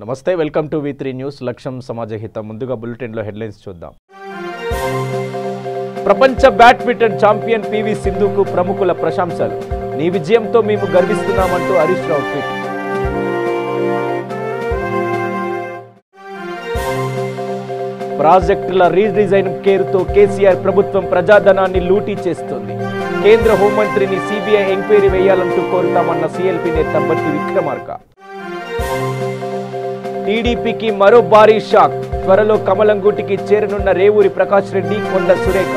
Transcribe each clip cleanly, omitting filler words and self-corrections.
నమస్తే welcome to V3 news లక్ష్యం సమాజహితం ముందుగా బులెటిన్ లో హెడ్లైన్స్ చూద్దాం ప్రపంచ బ్యాడ్మింటన్ ఛాంపియన్ పివి సింధుకు ప్రముఖుల ప్రశంసలు నీ విజయంతో మేము గర్విస్తున్నామంటూ హరీష్ రావు ట్వీట్ ప్రాజెక్టుల రీడిజైన్ కేరుతో కేసీఆర్ ప్రభుత్వం ప్రజాధనాన్ని లూటీ చేస్తుంది కేంద్ర హోంమంత్రిని సిబిఐ ఎంక్వైరీ వేయాలంటూ కోరుతామన్న సిఎల్పి నేత బట్టి విక్రమార్క టీడీపీకి మరో భారీ షాక్ త్వరలో కమలంగూటికి చేరనున్న రేవూరి ప్రకాష్ రెడ్డి కొండ సురేఖ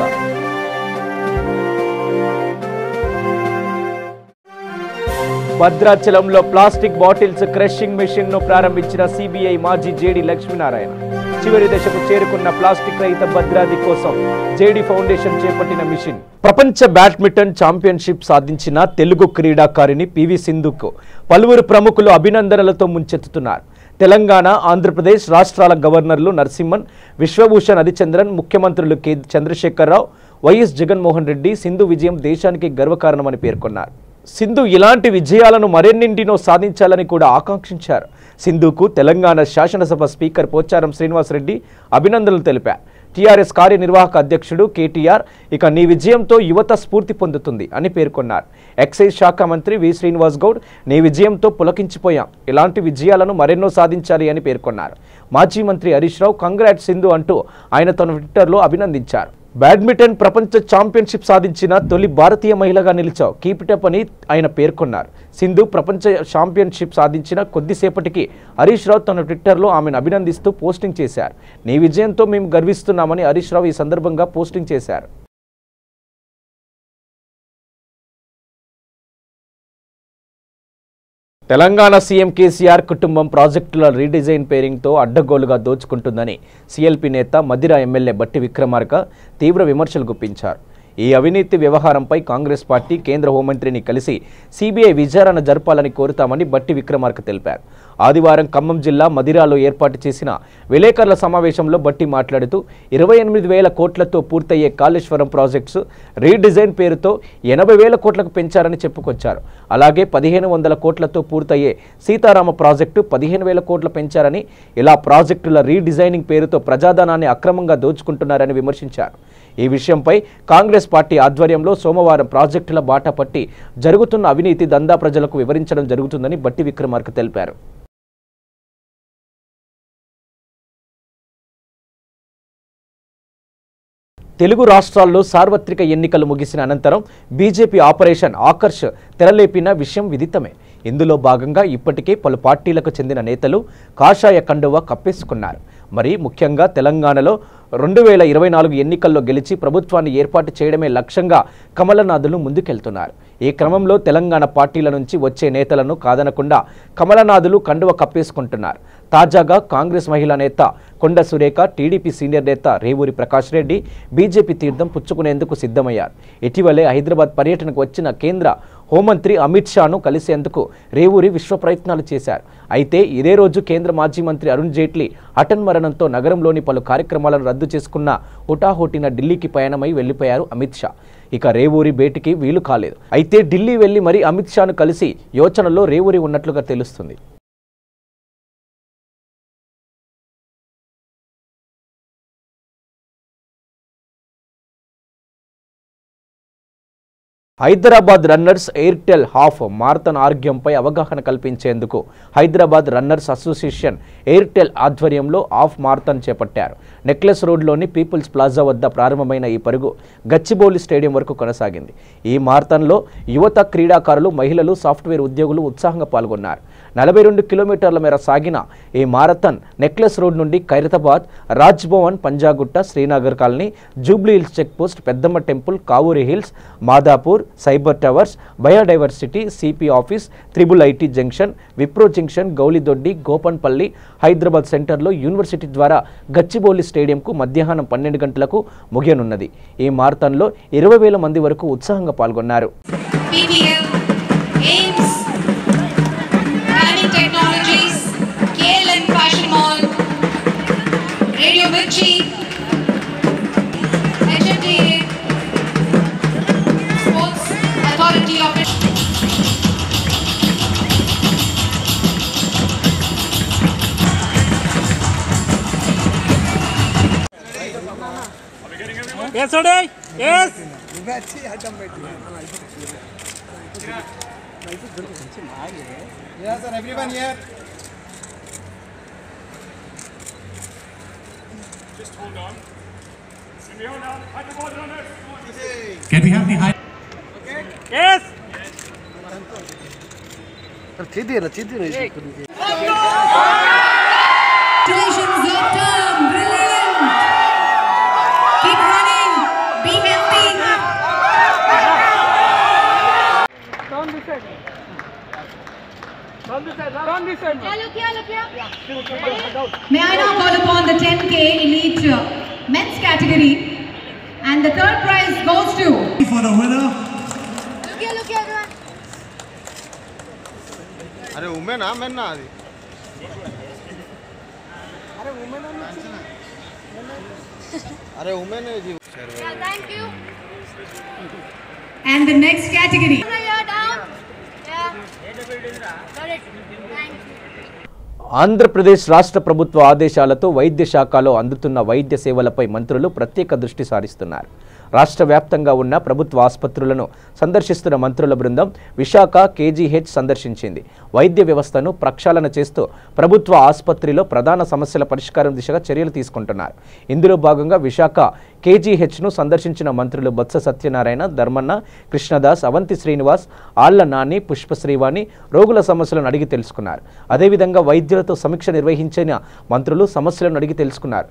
భద్రాచలంలో ప్లాస్టిక్ బాటిల్స్ క్రషింగ్ మెషిన్ ను ప్రారంభించిన సిబిఐ మాజీ జేడీ లక్ష్మీనారాయణ చివరి దశకు చేరుకున్న ప్లాస్టిక్ రహిత భద్రాద్రి కోసం జేడీ ఫౌండేషన్ చేపట్టిన మిషన్ ప్రపంచ బ్యాడ్మింటన్ ఛాంపియన్షిప్ సాధించిన తెలుగు క్రీడాకారిణి పివి సింధుకు పలువురు ప్రముఖులు అభినందనలతో ముంచెత్తుతున్నారు తెలంగాణ ఆంధ్రప్రదేశ్ రాష్ట్రాల గవర్నర్లు నరసింహన్ విశ్వభూషణ్ హరిచంద్రన్ ముఖ్యమంత్రులు కె చంద్రశేఖరరావు వైఎస్ జగన్మోహన్ రెడ్డి సింధు విజయం దేశానికి గర్వకారణమని పేర్కొన్నారు సింధు ఇలాంటి విజయాలను మరెన్నింటినో సాధించాలని కూడా ఆకాంక్షించారు సింధుకు తెలంగాణ శాసనసభ స్పీకర్ పోచారం శ్రీనివాసరెడ్డి అభినందనలు తెలిపారు టీఆర్ఎస్ కార్యనిర్వాహక అధ్యక్షుడు కేటీఆర్ ఇక నీ విజయంతో యువత స్ఫూర్తి పొందుతుంది అని పేర్కొన్నారు ఎక్సైజ్ శాఖ మంత్రి వి శ్రీనివాస్ గౌడ్ నీ విజయంతో పులకించిపోయాం ఇలాంటి విజయాలను మరెన్నో సాధించాలి అని పేర్కొన్నారు మాజీ మంత్రి హరీష్ రావు కంగ్రాట్స్ సింధు అంటూ ఆయన తన ట్విట్టర్లో అభినందించారు బ్యాడ్మింటన్ ప్రపంచ ఛాంపియన్షిప్ సాధించిన తొలి భారతీయ మహిళగా నిలిచావు కీపిటప్ అని ఆయన పేర్కొన్నారు సింధు ప్రపంచ ఛాంపియన్షిప్ సాధించిన కొద్దిసేపటికి హరీష్ రావు తన ట్విట్టర్లో ఆమెను అభినందిస్తూ పోస్టింగ్ చేశారు నీ విజయంతో మేము గర్విస్తున్నామని హరీష్ రావు ఈ సందర్భంగా పోస్టింగ్ చేశారు తెలంగాణ సీఎం కేసీఆర్ కుటుంబం ప్రాజెక్టుల రీడిజైన్ పేరింగ్తో అడ్డగోలుగా దోచుకుంటుందని సిఎల్పి నేత మదిర ఎమ్మెల్యే బట్టి విక్రమార్క తీవ్ర విమర్శలు గుప్పించారు ఈ అవినీతి వ్యవహారంపై కాంగ్రెస్ పార్టీ కేంద్ర హోంమంత్రిని కలిసి సిబిఐ విచారణ జరపాలని కోరుతామని బట్టి విక్రమార్క తెలిపారు ఆదివారం ఖమ్మం జిల్లా మదిరాలో ఏర్పాటు చేసిన విలేకరుల సమావేశంలో బట్టి మాట్లాడుతూ 28,000 కోట్లతో పూర్తయ్యే కాళేశ్వరం ప్రాజెక్ట్స్ రీడిజైన్ పేరుతో 80,000 కోట్లకు పెంచారని చెప్పుకొచ్చారు అలాగే 1,500 కోట్లతో పూర్తయ్యే సీతారామ ప్రాజెక్టు 15,000 కోట్లు పెంచారని ఇలా ప్రాజెక్టుల రీడిజైనింగ్ పేరుతో ప్రజాధనాన్ని అక్రమంగా దోచుకుంటున్నారని విమర్శించారు ఈ విషయంపై కాంగ్రెస్ పార్టీ ఆధ్వర్యంలో సోమవారం ప్రాజెక్టుల బాట పట్టి జరుగుతున్న అవినీతి దందా ప్రజలకు వివరించడం జరుగుతుందని బట్టి విక్రమార్క తెలిపారు తెలుగు రాష్ట్రాల్లో సార్వత్రిక ఎన్నికలు ముగిసిన అనంతరం బీజేపీ ఆపరేషన్ ఆకర్ష్ తెరలేపిన విషయం విదితమే ఇందులో భాగంగా ఇప్పటికే పలు పార్టీలకు చెందిన నేతలు కాషాయ కండువా కప్పేసుకున్నారు మరి ముఖ్యంగా తెలంగాణలో 2024 ఎన్నికల్లో గెలిచి ప్రభుత్వాన్ని ఏర్పాటు చేయడమే లక్ష్యంగా కమలనాథులు ముందుకెళ్తున్నారు ఈ క్రమంలో తెలంగాణ పార్టీల నుంచి వచ్చే నేతలను కాదనకుండా కమలనాథులు కండువ కప్పేసుకుంటున్నారు తాజాగా కాంగ్రెస్ మహిళా నేత కొండ సురేఖ టీడీపీ సీనియర్ నేత రేవూరి ప్రకాష్ రెడ్డి బీజేపీ తీర్థం పుచ్చుకునేందుకు సిద్ధమయ్యారు ఇటీవలే హైదరాబాద్ పర్యటనకు వచ్చిన కేంద్ర హోంమంత్రి అమిత్ షాను కలిసేందుకు రేవూరి విశ్వ ప్రయత్నాలు చేశారు అయితే ఇదే రోజు కేంద్ర మాజీ మంత్రి అరుణ్ జైట్లీ హఠన్మరణంతో నగరంలోని పలు కార్యక్రమాలను రద్దు చేసుకున్న హుటాహుటిన ఢిల్లీకి పయనమై వెళ్లిపోయారు అమిత్ షా ఇక రేవూరి భేటీకి వీలు కాలేదు అయితే ఢిల్లీ వెళ్లి మరీ అమిత్ షాను కలిసి యోచనలో రేవూరి ఉన్నట్లుగా తెలుస్తుంది Hyderabad runners Airtel half marathon ఆరోగ్యంపై అవగాహన కల్పించేందుకు హైదరాబాద్ రన్నర్స్ అసోసియేషన్ ఎయిర్టెల్ ఆధ్వర్యంలో హాఫ్ మారథాన్ చేపట్టారు నెక్లెస్ రోడ్లోని పీపుల్స్ ప్లాజా వద్ద ప్రారంభమైన ఈ పరుగు గచ్చిబౌలి స్టేడియం వరకు కొనసాగింది ఈ మారథాన్లో యువత క్రీడాకారులు మహిళలు సాఫ్ట్వేర్ ఉద్యోగులు ఉత్సాహంగా పాల్గొన్నారు 42 కిలోమీటర్ల మేర సాగిన ఈ మారథాన్ నెక్లెస్ రోడ్ నుండి Khairatabad Raj Bhavan Panjagutta Srinagar Colony Jubilee Hills check post Peddamma Temple Kavuri Hills Madhapur Cyber Towers biodiversity CP office triple IT junction Wipro junction Gowlidoddi Gopanpally Hyderabad సెంటర్లో యూనివర్సిటీ ద్వారా గచ్చిబౌలి స్టేడియంకు మధ్యాహ్నం 12 గంటలకు ముగియనున్నది ఈ మారథాన్లో 20,000 మంది వరకు ఉత్సాహంగా పాల్గొన్నారు Yes, sir. Yes. Yes, sir. Everyone here. Just hold on. Can we hold on? Hide the ball on us. Can we have the high? Okay. Yes. Congratulations, your turn. Brilliant. Keep running. Be healthy. Down this side. Down this side. Down this side. May I now call upon the 10K elite men's category, and the third prize goes to. For the winner. Look here, everyone. अरे women ना मैं ना आदि अरे women है जी Thank you. And the next category. You're down. Yeah. Got it. Thank you. Andhra Pradesh రాష్ట్ర ప్రభుత్వ ఆదేశాలతో వైద్య శాఖలో అందుతున్న వైద్య సేవలపై మంత్రులు ప్రత్యేక దృష్టి సారిస్తున్నారు. రాష్ట్ర వ్యాప్తంగా ఉన్న ప్రభుత్వ ఆసుపత్రులను సందర్శిస్తున్న మంత్రుల బృందం విశాఖ కేజీహెచ్ సందర్శించింది. వైద్య వ్యవస్థను ప్రక్షాళన చేస్తూ ప్రభుత్వ ఆసుపత్రిలో ప్రధాన సమస్యల పరిష్కారం దిశగా చర్యలు తీసుకుంటున్నారు. ఇందులో భాగంగా విశాఖ కేజీహెచ్ను సందర్శించిన మంత్రులు బొత్స సత్యనారాయణ, ధర్మన్న, కృష్ణదాస్, అవంతి శ్రీనివాస్, ఆళ్ల నాని, పుష్పశ్రీవాణి రోగుల సమస్యలను అడిగి తెలుసుకున్నారు. అదేవిధంగా వైద్యులతో సమీక్ష నిర్వహించిన మంత్రులు సమస్యలను అడిగి తెలుసుకున్నారు.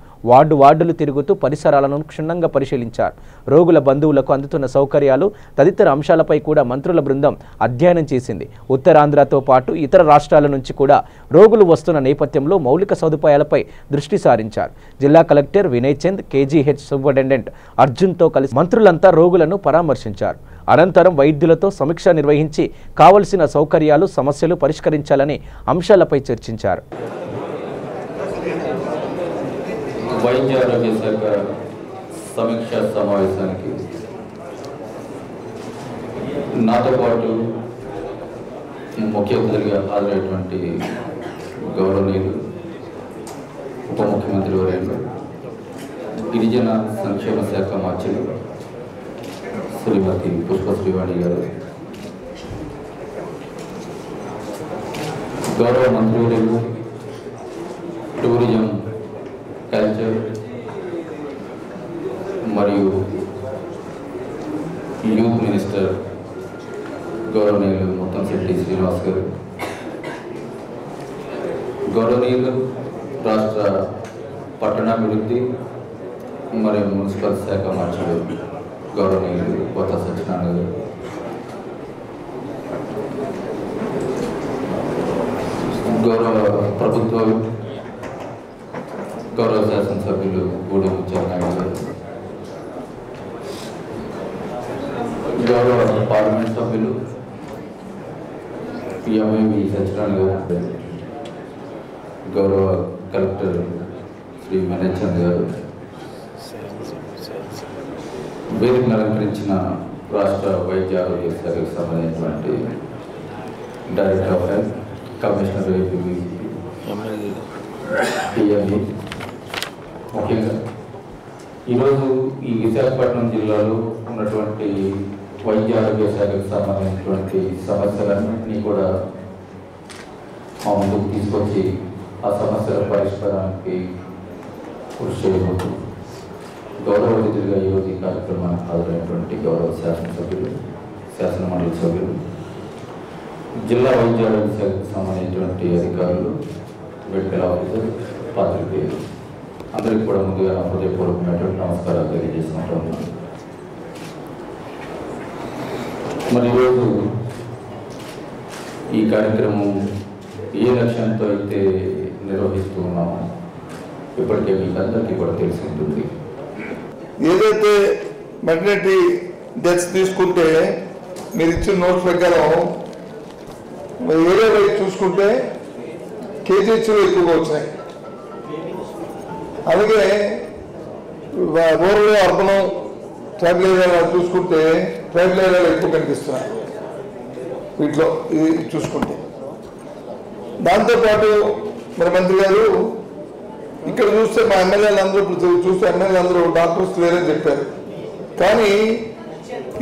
వార్డులు తిరుగుతూ పరిసరాలను క్షుణ్ణంగా పరిశీలించారు. రోగుల బంధువులకు అందుతున్న సౌకర్యాలు తదితర అంశాలపై కూడా మంత్రుల బృందం అధ్యయనం చేసింది. ఉత్తరాంధ్రతో పాటు ఇతర రాష్ట్రాల నుంచి కూడా రోగులు వస్తున్న నేపథ్యంలో మౌలిక సదుపాయాలపై దృష్టి సారించారు. జిల్లా collector Vinay Chand, KGH superintendent అర్జున్తో కలిసి మంత్రులంతా రోగులను పరామర్శించారు. అనంతరం వైద్యులతో సమీక్ష నిర్వహించి కావలసిన సౌకర్యాలు, సమస్యలు పరిష్కరించాలని అంశాలపై చర్చించారు. వైద్య ఆరోగ్య శాఖ సమీక్షా సమావేశానికి నాతో పాటు ముఖ్య అతిథిగా హాజరైనటువంటి గౌరవనీయులు ఉప ముఖ్యమంత్రి వర్యులు, గిరిజన సంక్షేమ శాఖ మంత్రులు శ్రీమతి పుష్పశ్రీవాణి గారు, గౌరవ మంత్రివర్యులు టూరిజం, కల్చర్ మరియు యూత్ మినిస్టర్ గౌరవనీయులు ముత్తంశెట్టి శ్రీనివాస్ గారు, గౌరవనీయులు రాష్ట్ర పట్టణాభివృద్ధి మరియు మున్సిపల్ శాఖ మంత్రులు గౌరవనీయులు బొత్స సత్యనారాయణ గారు, గౌరవ ప్రభుత్వ గౌరవ శాసనసభ్యులు గూడెం ముత్యాలనాయుడు గారు, గౌరవ పార్లమెంట్ సభ్యులు ఎంఏవి సత్యనారాయణ గారు, గౌరవ కలెక్టర్ శ్రీ వినయ్ చంద్ గారు, వేదికను అలంకరించిన రాష్ట్ర వైద్య ఆరోగ్య శాఖకు సంబంధించినటువంటి director of health, commissioner DME, ముఖ్యంగా ఈరోజు ఈ విశాఖపట్నం జిల్లాలో ఉన్నటువంటి వైద్య ఆరోగ్య శాఖకు సంబంధించినటువంటి సమస్యలన్నింటినీ కూడా మా ముందుకు తీసుకొచ్చి ఆ సమస్యల పరిష్కారానికి కృషి చేయబోతు గౌరవ అతిథులుగా ఈరోజు ఈ కార్యక్రమానికి హాజరైనటువంటి గౌరవ శాసనసభ్యులు, శాసనమండలి సభ్యులు, జిల్లా వైద్య ఆరోగ్య శాఖకు సంబంధించినటువంటి అధికారులు, మెడికల్ ఆఫీసర్, పాత్రికేయులు అందరికీ కూడా ముందుగా హృదయపూర్వకమైనటువంటి నమస్కారాలు తెలియజేసుకుంటున్నాను. మరి ఈరోజు ఈ కార్యక్రమం ఏ లక్ష్యంతో అయితే నిర్వహిస్తూ ఉన్నామో ఇప్పటికే మీకు అందరికీ కూడా తెలిసి ఉంటుంది. ఏదైతే మెటర్నిటీ డెత్స్ తీసుకుంటే మీరు ఇచ్చిన నోట్స్ ప్రకారం ఏరియా వైపు చూసుకుంటే కేజీహెచ్లో ఎక్కువగా వచ్చినాయి. అలాగే రూరల్, అర్బన్, ట్రైబల్ ఏరియాలో చూసుకుంటే ట్రైబల్ ఏరియాలో ఎక్కువ కనిపిస్తున్నాయి వీటిలో ఇది చూసుకుంటే. దాంతోపాటు మరి మంత్రి గారు ఇక్కడ చూస్తే మా ఎమ్మెల్యేలు అందరూ చూస్తే ఎమ్మెల్యేలు అందరూ డాక్టర్స్ లేరని చెప్పారు. కానీ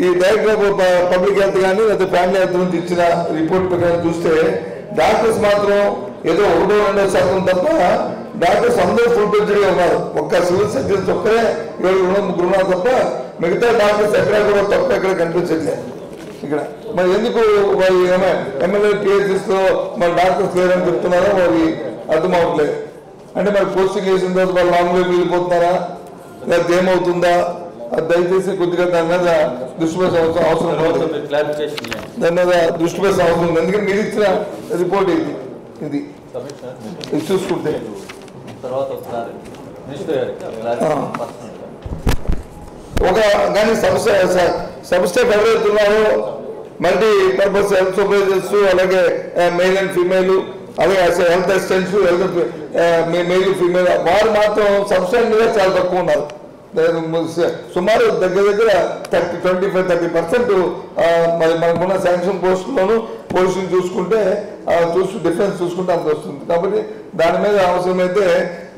ఈ డైరెక్టర్ ఆఫ్ పబ్లిక్ హెల్త్ కానీ లేదా ఫ్యామిలీ హెల్త్ నుంచి ఇచ్చిన రిపోర్ట్ ప్రకారం చూస్తే డాక్టర్స్ మాత్రం ఏదో 1-2% తప్ప డాక్టర్స్ అందరూ ఫుల్ ఫ్లెడ్జ్డ్గా ఉన్నారు. ఒక్క సివిల్ సర్జన్స్ ఒక్కరే 7-3 ఉన్నారు తప్ప మిగతా డాక్టర్స్ ఎక్కడ కూడా తప్ప ఎక్కడ కనిపించట్లేదు ఇక్కడ. మరి ఎందుకు వాళ్ళు ఎమ్మెల్యే పిహెచ్ఎస్లో మరి డాక్టర్స్ లేరని చెప్తున్నారో వాళ్ళు అర్థం అవ్వట్లేదు. అంటే మరి పోస్టింగ్ వేసిన తర్వాత వాళ్ళు లాంగ్ వైపు వెళ్ళిపోతున్నారా లేకపోతే ఏమవుతుందా? అది దయచేసి కొద్దిగా దాని మీద దృష్టి పెట్టాల్సిన అవసరం ఉంది. దాని మీద దృష్టి పెట్టాల్సిన అవసరం ఉంది. ఎందుకంటే మీరు ఇచ్చిన రిపోర్ట్ ఇది చూసుకుంటే ఒక కానీ సబ్స్టేట్ ఎవరైతే ఉన్నారో మల్టీ పర్పస్ హెల్త్ సూపర్వైజర్స్ అలాగే మెయిల్ అండ్ ఫీమేల్ అలాగే హెల్త్ అసిస్టెంట్స్ మెయిల్ ఫీమేల్ వారు మాత్రం సబ్స్టేట్ మీద చాలా తక్కువ ఉన్నారు. సుమారు దగ్గర 25-30% మరి మనకున్న శాంక్షన్ పోస్టులోను పోస్టింగ్ చూసుకుంటే డిఫరెన్స్ చూసుకుంటే అంత వస్తుంది. కాబట్టి దాని మీద అవసరమైతే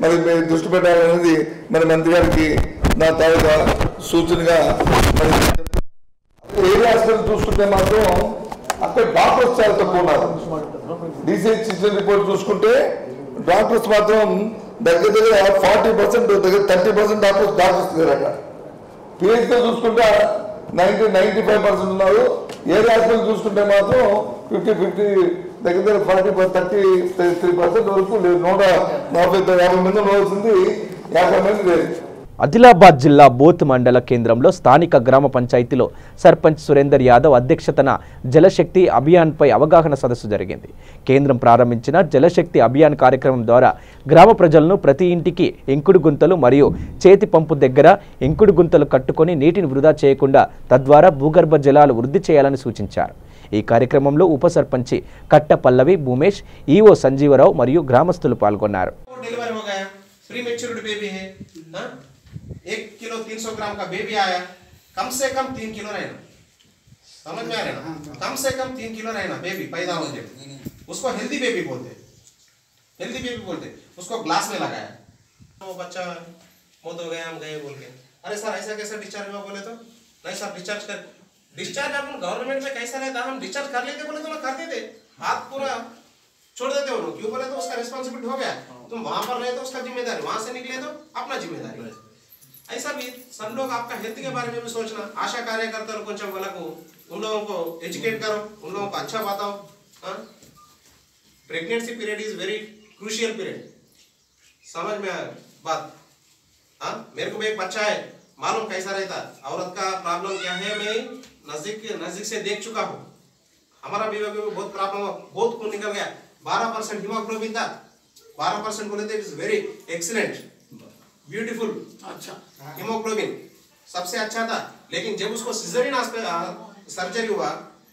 మరి దృష్టి పెట్టాలనేది మరి మంత్రి గారికి నా తాలూకా సూచనగా. మరి ఏరియా హాస్పిటల్ చూసుకుంటే మాత్రం అక్కడ డాక్టర్స్ చాలా తక్కువ ఉన్నారు. డిసిహెచ్ ఇచ్చిన రిపోర్ట్ చూసుకుంటే డాక్టర్స్ మాత్రం దగ్గర 40% దగ్గర 30% డాక్టర్స్ లేరు అక్కడ. పిహెచ్లో చూసుకుంటే 95% ఉన్నారు. ఏరియా హాస్పిటల్ చూసుకుంటే మాత్రం 50 దగ్గర 33% వరకు లేదు. 140-50 మంది ఉండవలసింది 50 మంది లేదు. ఆదిలాబాద్ జిల్లా బోత్ మండల కేంద్రంలో స్థానిక గ్రామ పంచాయతీలో సర్పంచ్ సురేందర్ యాదవ్ అధ్యక్షతన జలశక్తి అభియాన్పై అవగాహన సదస్సు జరిగింది. కేంద్రం ప్రారంభించిన జలశక్తి అభియాన్ కార్యక్రమం ద్వారా గ్రామ ప్రజలను ప్రతి ఇంటికి ఎంకుడు గుంతలు మరియు చేతి పంపు దగ్గర ఎంకుడు గుంతలు కట్టుకొని నీటిని వృధా చేయకుండా తద్వారా భూగర్భ జలాలు వృద్ధి చేయాలని సూచించారు. ఈ కార్యక్రమంలో ఉప సర్పంచి కట్ట పల్లవి భూమేష్, ఈఓ సంజీవరావు మరియు గ్రామస్తులు పాల్గొన్నారు. 1 किलो 300 ग्राम का बेबी आया, कम से कम 3 किलो रहना, समझ में आ रहा है ना? कम से कम 3 किलो रहना बेबी पैदा होने, उसको हेल्दी बेबी बोलते, हेल्दी बेबी बोलते. उसको ग्लास में लगाया, वो बच्चा मौत हो गया हम गए बोल के, अरे सर ऐसा कैसे डिस्चार्ज हुआ बोले तो नहीं सर डिस्चार्ज अपन गवर्नमेंट में कैसा रहता, हम डिस्चार्ज कर लेते बोले तो ना करते थे, हाथ पूरा छोड़ देते हो क्यों बोले तो उसका रिस्पॉन्सिबिलिटी हो गया. तुम वहां पर रहे तो उसका जिम्मेदारी, वहां से निकले तो अपना जिम्मेदारी. ऐसा भी सब लोग आपका हेल्थ के बारे में भी सोचना. आशा कार्यकर्ता कुछ को उन लोगों को एजुकेट करो, उन लोगों को अच्छा बताओ. Pregnancy period is very crucial period, समझ में आया बात? मेरे को भी एक बच्चा है, मालूम कैसा रहता औरत का प्रॉब्लम क्या है, मैं नजदीक से देख चुका हूँ. हमारा बीवी को बहुत प्रॉब्लम हुआ, बहुत खून निकल गया, 12% हीमोग्लोबिन था, 12% बोले थे. इज वेरी एक्सीलेंट ब्यूटीफुल, अच्छा हीमोग्लोबिन सबसे अच्छा था. लेकिन जब उसको सिजरियन सर्जरी हुआ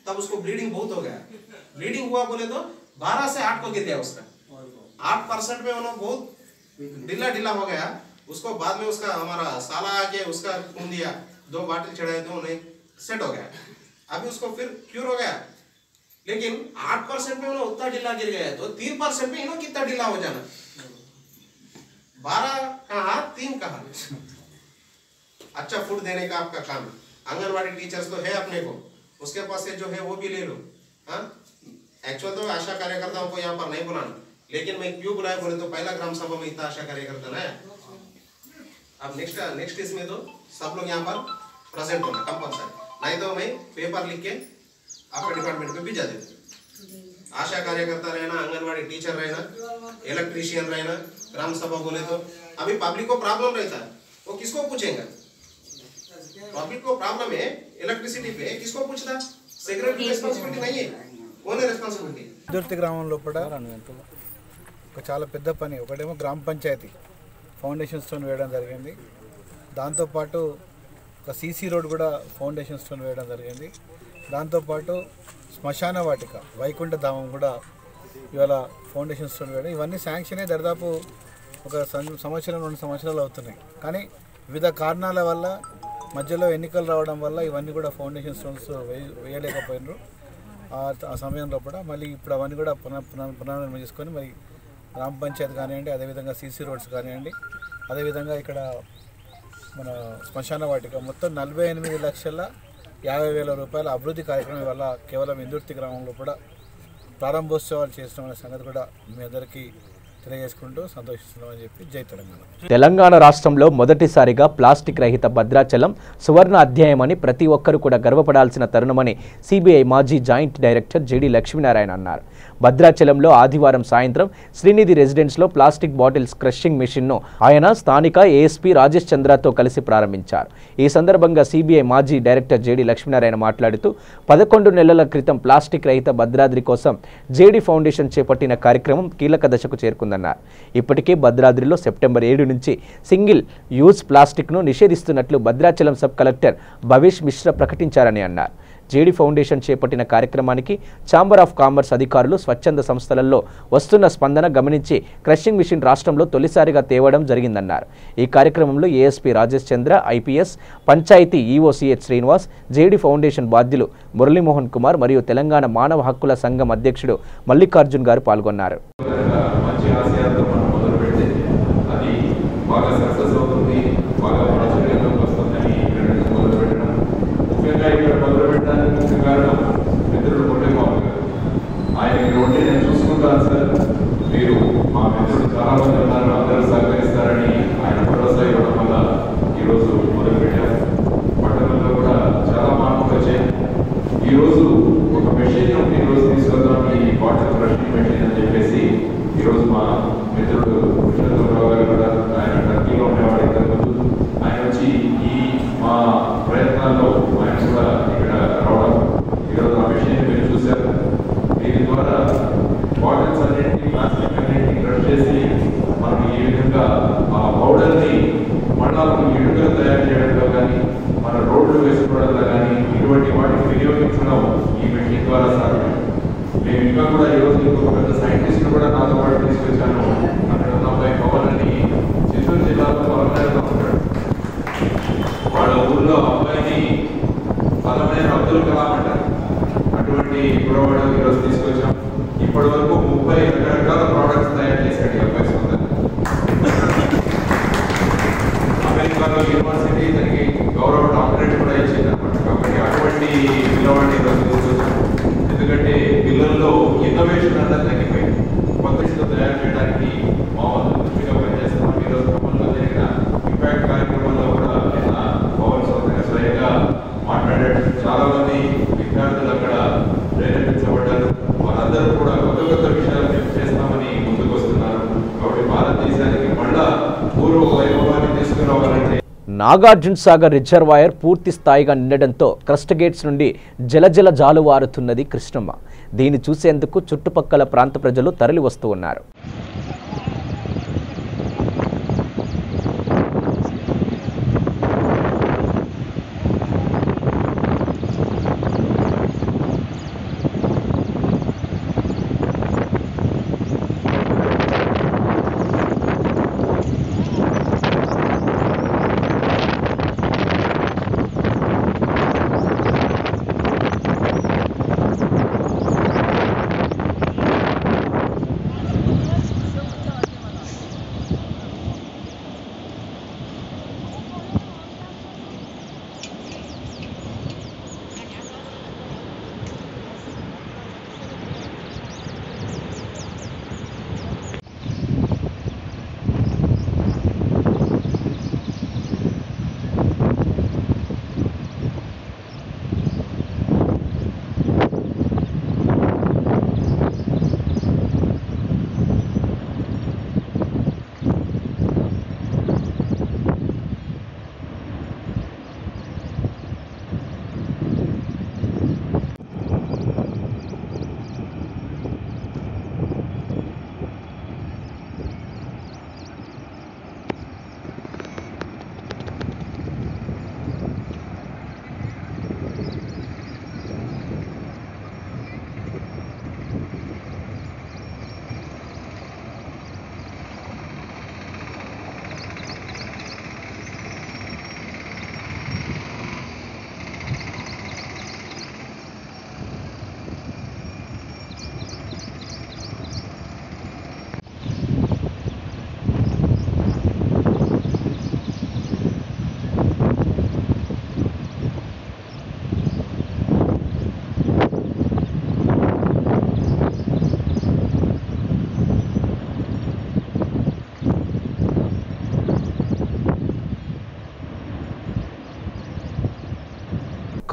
तब उसको ब्लीडिंग बहुत हो गया. ब्लीडिंग हुआ बोले तो 12 से 8 को गिर गया उसका, 8% में वो बहुत ढीला हो गया. उसको बाद में उसका हमारा साला आके उसका खून दिया, 2 बाटल चढ़ाए थे, उन्हें सेट हो गया. अभी उसको फिर क्यूर हो गया. लेकिन 8% में उन्हें उतना ढीला गिर गया तो 3% में इन्हों कितना ढीला हो जाना. 12 कहा 3 कहा. अच्छा फूड देने का आपका काम, आंगनवाड़ी टीचर्स तो है अपने को, उसके पास से जो है वो भी ले लो. एक्चुअल तो आशा कार्यकर्ताओं को यहाँ पर नहीं बुलाना, लेकिन मैं क्यों बुलाया बोले तो पहला ग्राम सभा में इतना आशा कार्यकर्ता ना है. अब नेक्स्ट इसमें तो सब लोग यहाँ पर प्रेजेंट होना कंपल्सरी, नहीं तो मैं पेपर लिख के आपके डिपार्टमेंट पे भेजा देता. आशा कार्यकर्ता रहना, आंगनवाड़ी टीचर रहना, इलेक्ट्रीशियन रहना, ग्राम सभा बोले तो अभी पब्लिक को प्रॉब्लम रहता है, वो किसको पूछेगा? पब्लिक को प्रॉब्लम है इलेक्ट्रिसिटी पे, किसको पूछता? सेक्रेटरी రెస్పాన్సిబిలిటీ नहीं है, कौन है రెస్పాన్సిబిలిటీ? దుర్తి గ్రామం లోపల ఒక చాలా పెద్ద పని, ఒకటేమో గ్రామ పంచాయతీ ఫౌండేషన్ స్టోన్ వేయడం జరిగింది. దాంతోపాటు ఒక సీసీ రోడ్ కూడా ఫౌండేషన్ స్టోన్ వేయడం జరిగింది. దాంతోపాటు శ్మశాన వాటిక వైకుంఠ ధామం కూడా ఇవాళ ఫౌండేషన్ స్టోన్ వేయడం. ఇవన్నీ శాంక్షన్ అయ్యి దాదాపు ఒక 1 సంవత్సరం 2 సంవత్సరాలు అవుతున్నాయి. కానీ వివిధ కారణాల వల్ల మధ్యలో ఎన్నికలు రావడం వల్ల ఇవన్నీ కూడా ఫౌండేషన్ స్టోన్స్ వేయలేకపోయినారు. ఆ సమయంలో కూడా మళ్ళీ ఇప్పుడు అవన్నీ కూడా పునర్నిర్మాణం చేసుకొని మరి గ్రామ పంచాయతీ కానివ్వండి, అదేవిధంగా సీసీ రోడ్స్ కానివ్వండి, అదేవిధంగా ఇక్కడ మన శ్మశాన వాటిక మొత్తం 48,50,000 రూపాయల అభివృద్ధి కార్యక్రమం వల్ల కేవలం ఇందుర్తి గ్రామంలో కూడా ప్రారంభోత్సవాలు చేస్తున్నామనే సంగతి కూడా మీ అందరికీ తెలియజేసుకుంటూ సంతోషిస్తున్నామని చెప్పి జై తెలంగాణ. తెలంగాణ రాష్ట్రంలో మొదటిసారిగా ప్లాస్టిక్ రహిత భద్రాచలం సువర్ణ అధ్యాయమని ప్రతి ఒక్కరూ కూడా గర్వపడాల్సిన తరుణమని సిబిఐ మాజీ జాయింట్ డైరెక్టర్ జేడి లక్ష్మీనారాయణ అన్నారు. భద్రాచలంలో ఆదివారం సాయంత్రం శ్రీనిధి రెసిడెన్స్లో ప్లాస్టిక్ బాటిల్స్ క్రషింగ్ మిషన్ను ఆయన స్థానిక ఏఎస్పీ రాజేష్ చంద్రతో కలిసి ప్రారంభించారు. ఈ సందర్భంగా సిబిఐ మాజీ డైరెక్టర్ జేడి లక్ష్మీనారాయణ మాట్లాడుతూ 11 నెలల క్రితం ప్లాస్టిక్ రహిత భద్రాద్రి కోసం జేడి ఫౌండేషన్ చేపట్టిన కార్యక్రమం కీలక దశకు చేరుకుందన్నారు. ఇప్పటికే భద్రాద్రిలో సెప్టెంబర్ 7 నుంచి సింగిల్ యూజ్ ప్లాస్టిక్ను నిషేధిస్తున్నట్లు భద్రాచలం సబ్ కలెక్టర్ భవేష్ మిశ్రా ప్రకటించారని అన్నారు. జేడి ఫౌండేషన్ చేపట్టిన కార్యక్రమానికి ఛాంబర్ ఆఫ్ కామర్స్ అధికారులు స్వచ్ఛంద సంస్థలలో వస్తున్న స్పందన గమనించి క్రషింగ్ మిషన్ రాష్ట్రంలో తొలిసారిగా తేవడం జరిగిందన్నారు. ఈ కార్యక్రమంలో ASP Rajesh Chandra, IPS, panchayat EO CH Srinivas, JD foundation బాధ్యులు మురళీమోహన్ కుమార్ మరియు తెలంగాణ మానవ హక్కుల సంఘం అధ్యక్షుడు మల్లికార్జున్ గారు పాల్గొన్నారు. ఆయనకి ఉంటే నేను చూసుకుంటాను సార్, మీరు మా మిత్రులు చాలా మంది ఉన్నారు, అందరూ సహకరిస్తారని ఆయన భరోసా ఇవ్వడం వల్ల ఈరోజు మొదలుపెట్టారు. పట్టణంలో కూడా చాలా మార్పులు వచ్చాయి. ఈరోజు ఒక మెషిన్ ఈరోజు తీసుకొద్దాం, ఈ వాటర్ క్రషింగ్ మెషిన్ అని చెప్పేసి ఈరోజు మా మిత్రుడు కృష్ణరావు గారు కూడా ఆయన టర్కీలో ఉండేవాడు ఇంతకుముందు. ఆయన వచ్చి ఈ మా ప్రయత్నాల్లో ఆయన కూడా ఇక్కడ రావడం, ఈరోజు ఆ మెషిన్ మీరు చూశారు. దీని ద్వారా బాటిల్స్ అన్నింటినీ ప్లాస్టిక్ అన్నింటినీ క్రష్ చేసి మనం ఈ విధంగా ఆ పౌడర్ని మళ్ళా ఇటుకలు తయారు చేయడంలో కానీ మన రోడ్లు వేసుకోవడంలో కానీ ఇటువంటి వాటిని వినియోగించడం ఈ మెషిన్ ద్వారా సాధ్యం. మేము ఇంకా కూడా ఈరోజు ఇంకొక పెద్ద సైంటిస్ట్ కూడా నాతో పాటు తీసుకొచ్చాను. అక్కడ ఉన్న అబ్బాయి పవన్ అని చిత్తూరు జిల్లాలో పవన్గా ఉంటాడు. వాళ్ళ ఊళ్ళో అబ్బాయిని బలమైన అబ్దుల్ కలాం అంటారు. అటువంటి కురవాడు ఈరోజు తీసుకొచ్చాం. ఇప్పటి వరకు 30 రకరకాల ప్రోడక్ట్స్ తయారు చేశాడు ఈ అబ్బాయి సొంతంగా. అమెరికాలో యూనివర్సిటీ దానికి గౌరవ డాక్టరేట్ కూడా ఇచ్చింది అనమాట. కాబట్టి అటువంటి పిల్లవాడిని ఈరోజు తీసుకొచ్చాం. ఎందుకంటే పిల్లల్లో ఇన్నోవేషన్ అనేది తగ్గిపోయింది. కొత్త ఇష్టం తయారు చేయడానికి మా వంతు దృష్టిగా పనిచేస్తున్నాం. ఈరోజు ఖమ్మంలో జరిగిన ఇంపాక్ట్ కార్యక్రమంలో కూడా నిన్న పవన్ సొంతంగా స్వయంగా మాట్లాడాడు. చాలా మంది విద్యార్థులు అక్కడ ప్రేరేపించబడ్డారు. వారందరూ కూడా కొత్త కొత్త విషయాలు చేస్తామని ముందుకు వస్తున్నారు. కాబట్టి భారతదేశానికి మళ్ళా పూర్వ వైభవాన్ని తీసుకురావాలంటే నాగార్జున సాగర్ రిజర్వాయర్ పూర్తి స్థాయిగా నిండడంతో క్రస్ట్ గేట్స్ నుండి జలజల జాలువారుతున్నది కృష్ణమ్మ. దీన్ని చూసేందుకు చుట్టుపక్కల ప్రాంత ప్రజలు తరలి వస్తూ ఉన్నారు.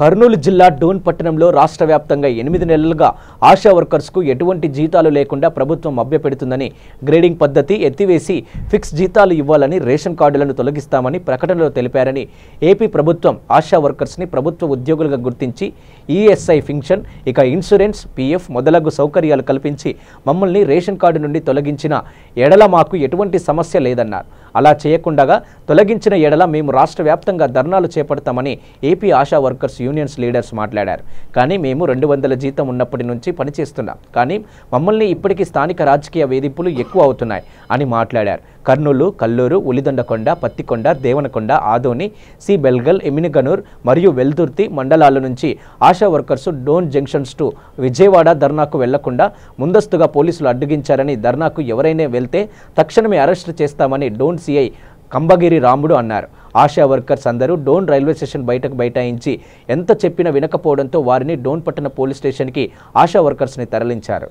కర్నూలు జిల్లా డోన్ పట్టణంలో రాష్ట్ర వ్యాప్తంగా 8 నెలలుగా ఆశా వర్కర్స్కు ఎటువంటి జీతాలు లేకుండా ప్రభుత్వం మభ్యపెడుతుందని, గ్రేడింగ్ పద్ధతి ఎత్తివేసి ఫిక్స్ జీతాలు ఇవ్వాలని, రేషన్ కార్డులను తొలగిస్తామని ప్రకటనలో తెలిపారని ఏపీ ప్రభుత్వం ఆశా వర్కర్స్ని ప్రభుత్వ ఉద్యోగులుగా గుర్తించి ఈఎస్ఐ ఫింక్షన్, ఇక ఇన్సూరెన్స్, పీఎఫ్ మొదలగు సౌకర్యాలు కల్పించి మమ్మల్ని రేషన్ కార్డు నుండి తొలగించిన ఎడల మాకు ఎటువంటి సమస్య లేదన్నారు. అలా చేయకుండా తొలగించిన ఎడల మేము రాష్ట్ర వ్యాప్తంగా ధర్నాలు చేపడతామని AP ASHA workers unions leaders మాట్లాడారు. కానీ మేము 200 జీతం ఉన్నప్పటి నుంచి పనిచేస్తున్నాం, కానీ మమ్మల్ని ఇప్పటికీ స్థానిక రాజకీయ వేధింపులు ఎక్కువ అవుతున్నాయి అని మాట్లాడారు. కర్నూలు, కల్లూరు, ఉలిదండకొండ, పత్తికొండ, దేవనకొండ, ఆదోని, సి బెల్గల్, ఎమినిగనూర్ మరియు వెల్దుర్తి మండలాల నుంచి Asha workers Dhone junctions to Vijayawada ధర్నాకు వెళ్లకుండా ముందస్తుగా పోలీసులు అడ్డగించారని, ధర్నాకు ఎవరైనా వెళ్తే తక్షణమే అరెస్టు చేస్తామని డోన్ సిఐ కంబగిరి రాముడు అన్నారు. ఆశా వర్కర్స్ అందరూ డోన్ రైల్వే స్టేషన్ బయటకు బైఠాయించి ఎంత చెప్పినా వినకపోవడంతో వారిని డోన్ పట్టణ పోలీస్ స్టేషన్కి ఆశా వర్కర్స్ని తరలించారు.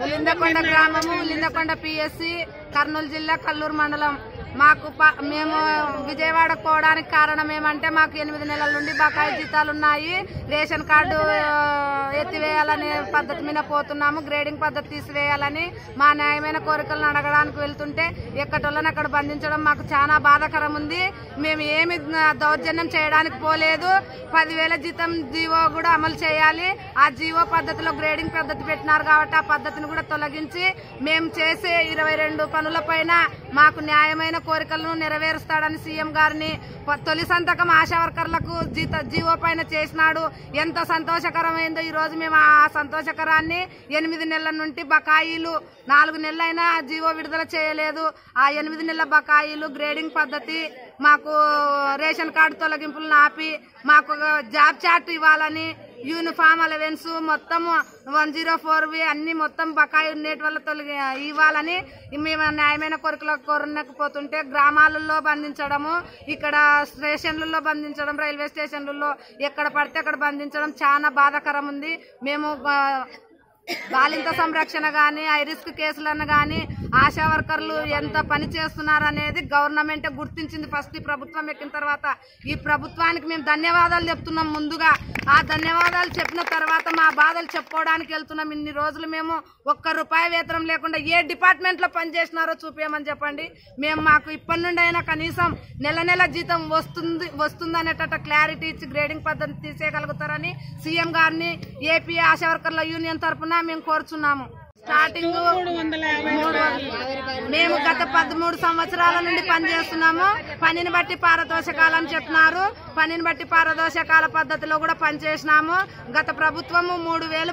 ఉలిందకొండ గ్రామము, ఉలిందకొండ పిఎస్సి, కర్నూలు జిల్లా, కల్లూరు మండలం. మేము విజయవాడ పోవడానికి కారణం ఏమంటే మాకు 8 నెలల నుండి బకాయి జీతాలు ఉన్నాయి. రేషన్ కార్డు ఎత్తివేయాలనే పద్ధతి మీద పోతున్నాము. గ్రేడింగ్ పద్ధతి తీసివేయాలని మా న్యాయమైన కోరికలను అడగడానికి వెళ్తుంటే ఎక్కటోళ్ళని అక్కడ బంధించడం మాకు చాలా బాధాకరం ఉంది. మేము ఏమి దౌర్జన్యం చేయడానికి పోలేదు. 10,000 జీతం జీవో కూడా అమలు చేయాలి. ఆ జీవో పద్ధతిలో గ్రేడింగ్ పద్ధతి పెట్టినారు కాబట్టి ఆ పద్ధతిని కూడా తొలగించి మేము చేసే 22 పనులపైన మాకు న్యాయమైన కోరికలను నెరవేరుస్తాడని సీఎం గారిని తొలి సంతకం ఆశా వర్కర్లకు జీవో పైన చేసినాడు. ఎంత సంతోషకరమైందో ఈ రోజు మేము ఆ సంతోషకరాన్ని 8 నెలల నుండి బకాయిలు 4 నెలలైనా జీవో విడుదల చేయలేదు. ఆ 8 నెలల బకాయిలు, గ్రేడింగ్ పద్ధతి, మాకు రేషన్ కార్డు తొలగింపులను ఆపి మాకు జాబ్ చార్ట్ ఇవ్వాలని, యూనిఫామ్ అలవెన్స్ మొత్తం 104 అన్ని మొత్తం బకాయి ఉండేటి వల్ల ఇవ్వాలని మేము న్యాయమైన కోరకపోతుంటే గ్రామాలలో బంధించడము, ఇక్కడ స్టేషన్లలో బంధించడం, రైల్వే స్టేషన్లలో ఎక్కడ పడితే అక్కడ బంధించడం చాలా బాధాకరం ఉంది. మేము బాలింత సంరక్షణ గాని, ఐరిస్క్ కేసులను గాని ఆశా వర్కర్లు ఎంత పని చేస్తున్నారు అనేది గవర్నమెంట్ గుర్తించింది. ఫస్ట్ ఈ ప్రభుత్వం ఎక్కిన తర్వాత ఈ ప్రభుత్వానికి మేము ధన్యవాదాలు చెప్తున్నాం. ముందుగా ఆ ధన్యవాదాలు చెప్పిన తర్వాత మా బాధలు చెప్పుకోవడానికి వెళ్తున్నాం. ఇన్ని రోజులు మేము ₹1 వేతనం లేకుండా ఏ డిపార్ట్మెంట్ లో పనిచేసినారో చూపించమని చెప్పండి. మాకు ఇప్పటి నుండి అయినా కనీసం నెల జీతం వస్తుంది అనేట క్లారిటీ ఇచ్చి గ్రేడింగ్ పద్ధతి తీసేయగలుగుతారని సీఎం గారిని ఏపీ ఆశా వర్కర్ల యూనియన్ తరఫున మేము కోరుచున్నాము. స్టార్టింగ్ మేము గత 13 సంవత్సరాల నుండి పనిచేస్తున్నాము. పనిని బట్టి పారదోషకాలని చెప్పినారు. పనిని బట్టి పారదోషకాల పద్ధతిలో కూడా పనిచేసినాము. గత ప్రభుత్వము 3,000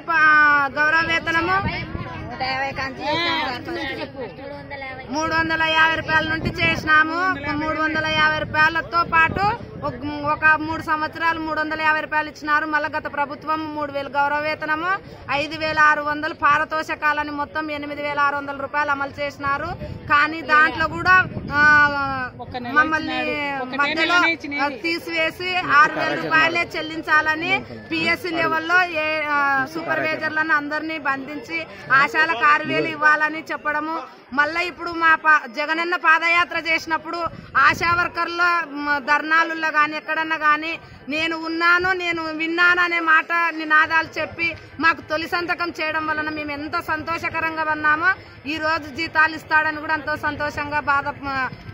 గౌరవ వేతనము, ₹350 నుండి చేసినాము. ₹350తో పాటు ఒక 3 సంవత్సరాలు ₹350 ఇచ్చినారు. మళ్ళీ గత ప్రభుత్వం 3,000 గౌరవ వేతనము, 5,600 పారతోషకాలని మొత్తం ₹8,600 అమలు చేసినారు. కానీ దాంట్లో కూడా మమ్మల్ని మధ్యలో తీసివేసి ₹6,000 చెల్లించాలని పిఎస్సి లెవెల్లో సూపర్వైజర్లను అందరినీ బంధించి ఆశాలకు 6,000 ఇవ్వాలని చెప్పడము. మళ్ళీ ఇప్పుడు మా జగనన్న పాదయాత్ర చేసినప్పుడు ఆశా వర్కర్ల ధర్నాలలో కానీ ఎక్కడన్నా కానీ నేను ఉన్నాను, నేను విన్నాను అనే మాట నినాదాలు చెప్పి మాకు తొలి సంతకం చేయడం వలన మేము ఎంత సంతోషకరంగా ఉన్నామో ఈ రోజు జీతాలు ఇస్తాడని కూడా ఎంతో సంతోషంగా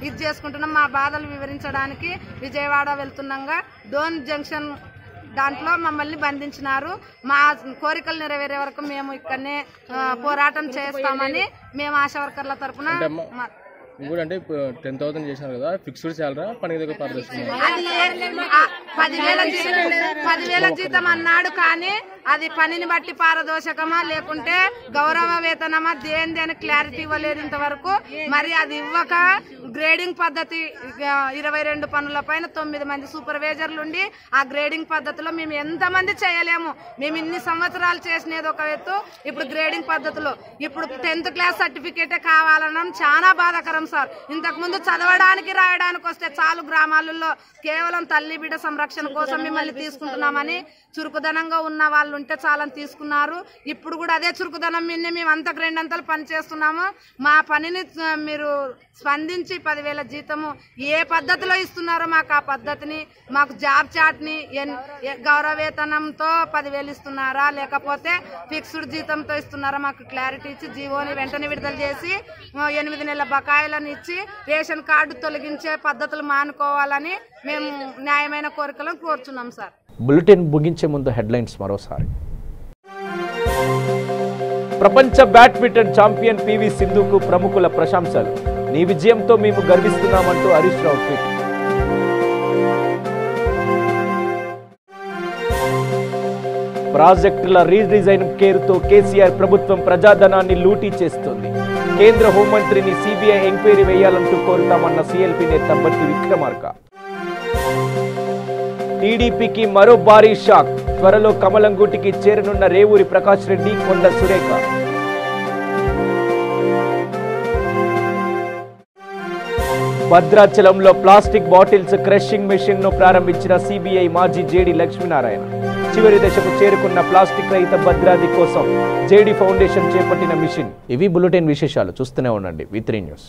ఇది చేసుకుంటున్నాం. మా బాధలు వివరించడానికి విజయవాడ వెళ్తున్నాగా డోన్ జంక్షన్ దాంట్లో మమ్మల్ని బంధించినారు. మా కోరికలు నెరవేరే వరకు మేము ఇక్కడనే పోరాటం చేస్తామని మేము ఆశా వర్కర్ల తరఫున ఇంకోటి అంటే 10,000 చేసినారు కదా, ఫిక్స్డ్ శాలరీ పని దగ్గర పారదర్శకం. అది 10,000 జీతం అన్నాడు, కానీ అది పనిని బట్టి పారదర్శకమా లేకుంటే గౌరవ వేతనమా దేంది అని క్లారిటీ ఇవ్వలేదు ఇంతవరకు. మరి అది ఇవ్వక గ్రేడింగ్ పద్ధతి 22 పనుల పైన 9 మంది సూపర్వైజర్లు ఉండి ఆ గ్రేడింగ్ పద్ధతిలో మేము ఎంతమంది చేయలేము. మేము ఇన్ని సంవత్సరాలు చేసినది ఒక ఎత్తు, ఇప్పుడు గ్రేడింగ్ పద్ధతిలో ఇప్పుడు 10th క్లాస్ సర్టిఫికేటే కావాలనడం చాలా బాధాకరం సార్. ఇంతకు ముందు చదవడానికి రాయడానికి వస్తే చాలు, గ్రామాలలో కేవలం తల్లి బిడ్డ సంరక్షణ కోసం మిమ్మల్ని తీసుకుంటున్నామని చురుకుదనంగా ఉన్న వాళ్ళు ఉంటే చాలని తీసుకున్నారు. ఇప్పుడు కూడా అదే చురుకుదనం మీదనే మేము అంత రెండంతలు పని చేస్తున్నాము. మా పనిని మీరు స్పందించి 10,000 జీతము ఏ పద్ధతిలో ఇస్తున్నారో మాకు ఆ పద్ధతిని, మాకు జాబ్ చాట్ని గౌరవ వేతనంతో 10,000 ఇస్తున్నారా లేకపోతే ఫిక్స్డ్ జీతంతో ఇస్తున్నారా మాకు క్లారిటీ ఇచ్చి జీవోని వెంటనే విడుదల చేసి 8 నెలల బకాయిలను ఇచ్చి రేషన్ కార్డు తొలగించే పద్ధతులు మానుకోవాలని మేము న్యాయమైన కోరికలను కోరుచున్నాం సార్. బులెటిన్ ముగించే ముందు హెడ్లైన్స్ మరోసారి. ప్రపంచ బ్యాడ్మింటన్ ఛాంపియన్ పివి సింధుకు ప్రముఖుల ప్రశంసలు. నీ విజయంతో మేము గర్విస్తున్నామంటూ హరీష్ రావు ట్వీట్. ప్రాజెక్టుల రీడిజైన్ పేరుతో కేసీఆర్ ప్రభుత్వం ప్రజాధనాన్ని లూటీ చేస్తుంది. కేంద్ర హోంమంత్రిని సిబిఐ ఎంక్వైరీ వేయాలంటూ కోరుతామన్న సిఎల్పి నేత బట్టి విక్రమార్క. టీడీపీకి మరో భారీ షాక్. త్వరలో కమలం గూటికి చేరనున్న రేవూరి ప్రకాష్ రెడ్డి, కొండ సురేఖ. భద్రాచలంలో ప్లాస్టిక్ బాటిల్స్ క్రషింగ్ మెషిన్ ను ప్రారంభించిన సిబిఐ మాజీ జేడీ లక్ష్మీనారాయణ. చివరి దశకు చేరుకున్న ప్లాస్టిక్ రహిత భద్రాద్రి కోసం జేడీ ఫౌండేషన్ చేపట్టిన మిషన్. ఇవి బులెటిన్ విశేషాలు. చూస్తూనే ఉండండి V3 న్యూస్.